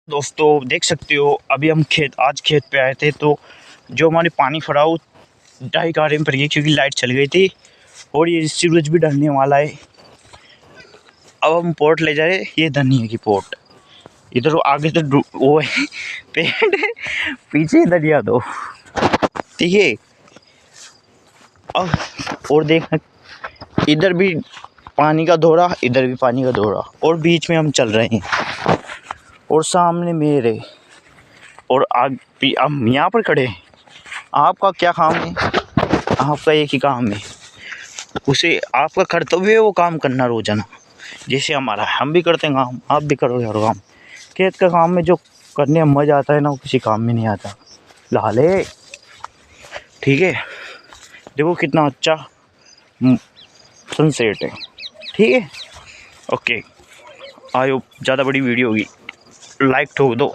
दोस्तों देख सकते हो अभी हम आज खेत पे आए थे, तो जो हमारे पानी भरा वो 2.5 घंटे में भर गई क्योंकि लाइट चल गई थी और ये सूरज भी ढलने वाला है। अब हम पोर्ट ले जा रहे, ये धनिया की पोर्ट। इधर वो आगे तो वो है पेड़, पीछे धनिया दो, ठीक है। अब और देख, इधर भी पानी का दौरा, इधर भी पानी का दौरा, और बीच में हम चल रहे हैं और सामने मेरे और हम यहाँ पर खड़े हैं। आपका क्या काम है? आपका एक ही काम है, उसे आपका कर्तव्य है वो काम करना रोजाना, जैसे हमारा हम भी करते हैं काम, आप भी करो यार काम। खेत का काम में जो करने में मज़ा आता है ना, वो किसी काम में नहीं आता। लाले ठीक है, देखो कितना अच्छा सनसेट है, ठीक है। ओके, आयो ज़्यादा बड़ी वीडियो होगी, लाइक ठोक दो।